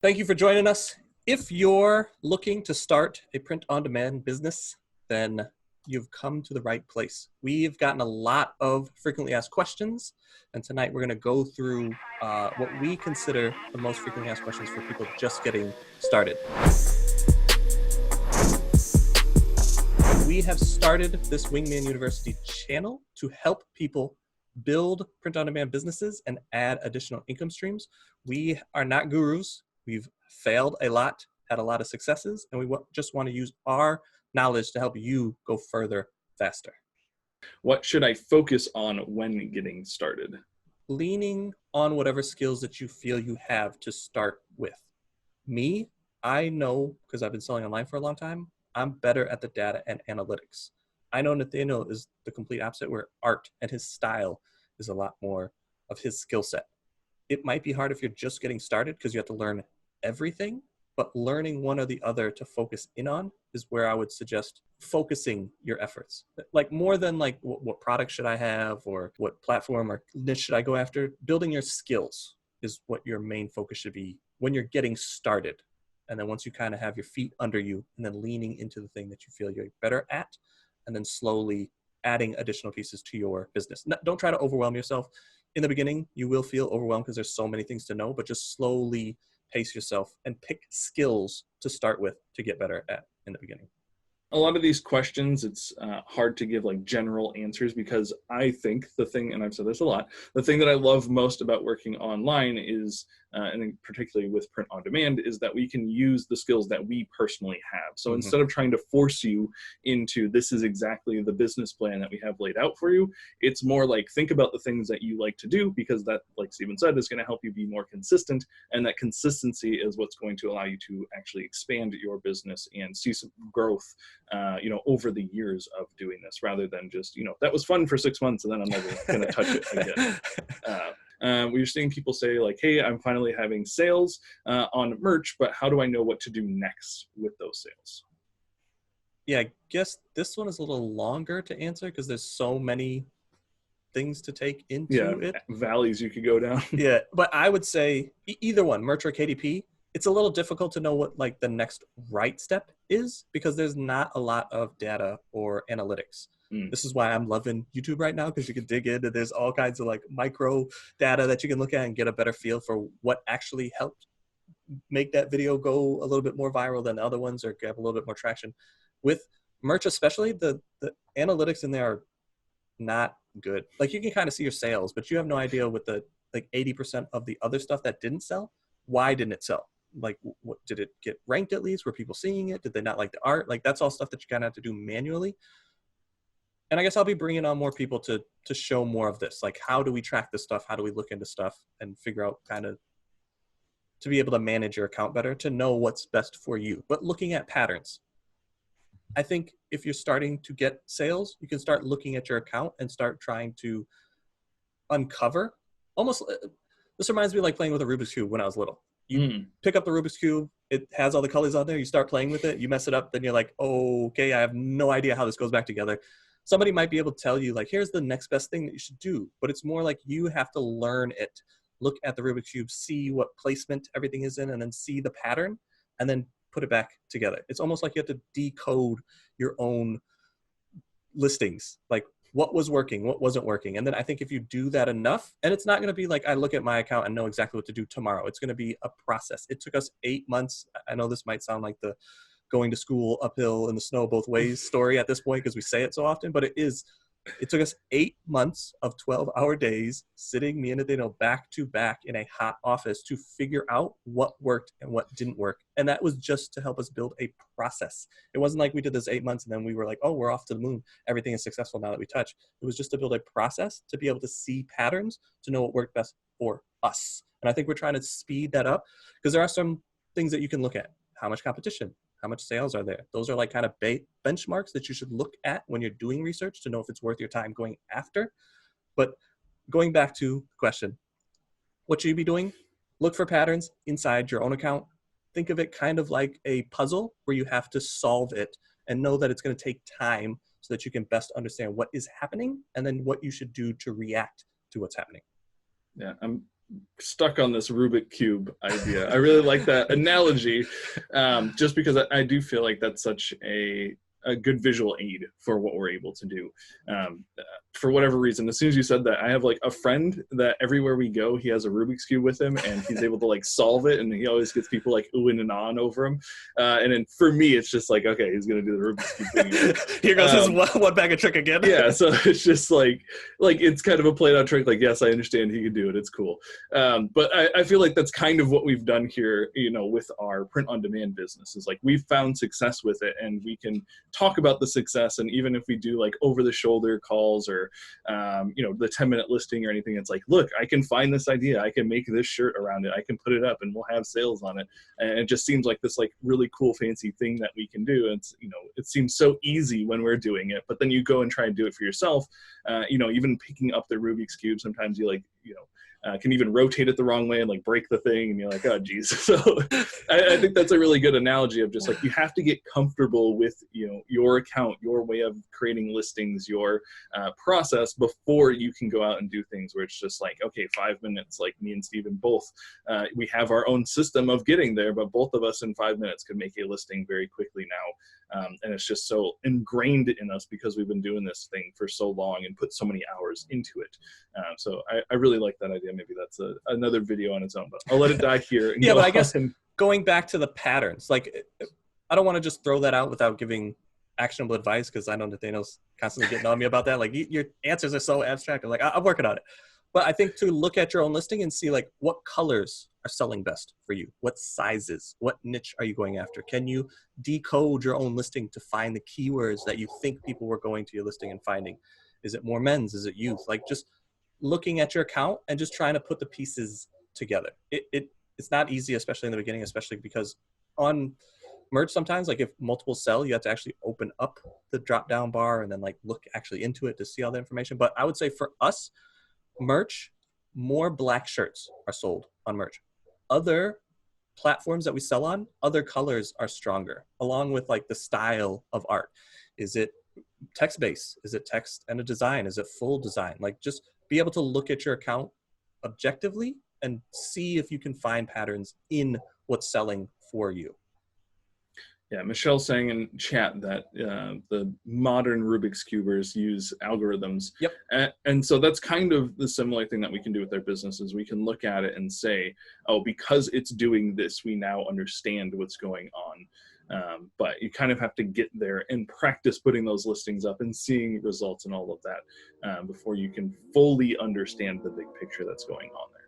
Thank you for joining us. If you're looking to start a print-on-demand business, then you've come to the right place. We've gotten a lot of frequently asked questions, and tonight we're going to go through what we consider the most frequently asked questions for people just getting started. We have started this Wingman University channel to help people build print-on-demand businesses and add additional income streams. We are not gurus. We've failed a lot, had a lot of successes, and we just want to use our knowledge to help you go further faster. What should I focus on when getting started? Leaning on whatever skills that you feel you have to start with. Me, I know, because I've been selling online for a long time, I'm better at the data and analytics. I know Nathaniel is the complete opposite, where art and his style is a lot more of his skill set. It might be hard if you're just getting started because you have to learn everything, but learning one or the other to focus in on is where I would suggest focusing your efforts. Like more than like what product should I have or what platform or niche should I go after, building your skills is what your main focus should be when you're getting started. And then once you kind of have your feet under you and then leaning into the thing that you feel you're better at, and then slowly adding additional pieces to your business. Don't try to overwhelm yourself. In the beginning, you will feel overwhelmed because there's so many things to know, but just slowly pace yourself and pick skills to start with to get better at in the beginning. A lot of these questions, it's hard to give like general answers because I think the thing, and I've said this a lot, the thing that I love most about working online is, and particularly with print on demand, is that we can use the skills that we personally have. So instead of trying to force you into this is exactly the business plan that we have laid out for you, it's more like think about the things that you like to do, because that, like Stephen said, is going to help you be more consistent. And that consistency is what's going to allow you to actually expand your business and see some growth over the years of doing this, rather than just, that was fun for 6 months and then I'm never going to touch it again. We're seeing people say like, hey, I'm finally having sales on merch, but how do I know what to do next with those sales? Yeah, I guess this one is a little longer to answer because there's so many things to take into it. Valleys you could go down. Yeah, but I would say either one, merch or KDP, it's a little difficult to know what like the next right step is because there's not a lot of data or analytics. This is why I'm loving YouTube right now, because you can dig in and there's all kinds of like micro data that you can look at and get a better feel for what actually helped make that video go a little bit more viral than the other ones or get a little bit more traction. With merch especially, the analytics in there are not good. Like you can kind of see your sales, but you have no idea with the like 80% of the other stuff that didn't sell, why didn't it sell? Like, what did it get ranked at least? Were people seeing it? Did they not like the art? Like, that's all stuff that you kind of have to do manually. And I guess I'll be bringing on more people to show more of this. Like, how do we track this stuff? How do we look into stuff and figure out kind of to be able to manage your account better, to know what's best for you. But looking at patterns. I think if you're starting to get sales, you can start looking at your account and start trying to uncover. Almost, this reminds me of like playing with a Rubiks Cube when I was little. You pick up the Rubiks Cube, it has all the colors on there, you start playing with it, you mess it up, then you're like, oh, okay, I have no idea how this goes back together. Somebody might be able to tell you like, here's the next best thing that you should do, but it's more like you have to learn it. Look at the Rubiks Cube, see what placement everything is in, and then see the pattern, and then put it back together. It's almost like you have to decode your own listings, like what was working, what wasn't working. And then I think if you do that enough, and it's not going to be like I look at my account and know exactly what to do tomorrow. It's going to be a process. It took us 8 months. I know this might sound like the going to school uphill in the snow both ways story at this point because we say it so often, but it took us 8 months of 12-hour days sitting, me and Nathaniel, back to back in a hot office to figure out what worked and what didn't work. And that was just to help us build a process. It wasn't like we did this 8 months and then we were like, oh, we're off to the moon. Everything is successful now that we touch. It was just to build a process to be able to see patterns, to know what worked best for us. And I think we're trying to speed that up because there are some things that you can look at. How much competition? How much sales are there? Those are like kind of benchmarks that you should look at when you're doing research to know if it's worth your time going after. But going back to the question, what should you be doing? Look for patterns inside your own account. Think of it kind of like a puzzle where you have to solve it and know that it's going to take time so that you can best understand what is happening and then what you should do to react to what's happening. Yeah, I'm stuck on this Rubik Cube idea. I really like that analogy, just because I do feel like that's such a good visual aid for what we're able to do. For whatever reason, as soon as you said that, I have like a friend that everywhere we go, he has a Rubik's Cube with him, and he's able to like solve it, and he always gets people like oohing and ahhing over him. And then for me, it's just like, okay, he's gonna do the Rubik's Cube thing again. Here goes his one bag of trick again. Yeah, so it's just like it's kind of a played out trick. Like, yes, I understand he can do it. It's cool. But I feel like that's kind of what we've done here, with our print on demand business. Is like we've found success with it, and we can talk about the success. And even if we do like over the shoulder calls or the 10-minute listing or anything, it's like, look, I can find this idea, I can make this shirt around it, I can put it up, and we'll have sales on it. And it just seems like this like really cool fancy thing that we can do. And it's, it seems so easy when we're doing it, but then you go and try and do it for yourself. Even picking up the Rubik's Cube, sometimes you can even rotate it the wrong way and like break the thing, and you're like, oh geez. So I think that's a really good analogy of just like, you have to get comfortable with your account, your way of creating listings, your process before you can go out and do things where it's just like, okay, 5 minutes, like me and Steven both, we have our own system of getting there, but both of us in 5 minutes could make a listing very quickly now. And it's just so ingrained in us because we've been doing this thing for so long and put so many hours into it. So I really like that idea. Maybe that's another video on its own, but I'll let it die here. Yeah, but I guess going back to the patterns, like I don't want to just throw that out without giving actionable advice, because I know Nathaniel's constantly getting on me about that. Like your answers are so abstract. I'm like, I'm working on it. But I think to look at your own listing and see like what colors are selling best for you, what sizes, what niche are you going after? Can you decode your own listing to find the keywords that you think people were going to your listing and finding? Is it more men's? Is it youth? Like just looking at your account and just trying to put the pieces together. It's not easy, especially in the beginning, especially because on merch sometimes, like if multiple sell, you have to actually open up the drop down bar and then like look actually into it to see all the information. But I would say for us, merch, more black shirts are sold on merch. Other platforms that we sell on, other colors are stronger, along with like the style of art. Is it text-based? Is it text and a design? Is it full design? Like just be able to look at your account objectively and see if you can find patterns in what's selling for you. Yeah, Michelle's saying in chat that the modern Rubik's Cubers use algorithms. Yep. And so that's kind of the similar thing that we can do with our businesses. We can look at it and say, oh, because it's doing this, we now understand what's going on. But you kind of have to get there and practice putting those listings up and seeing results and all of that before you can fully understand the big picture that's going on there.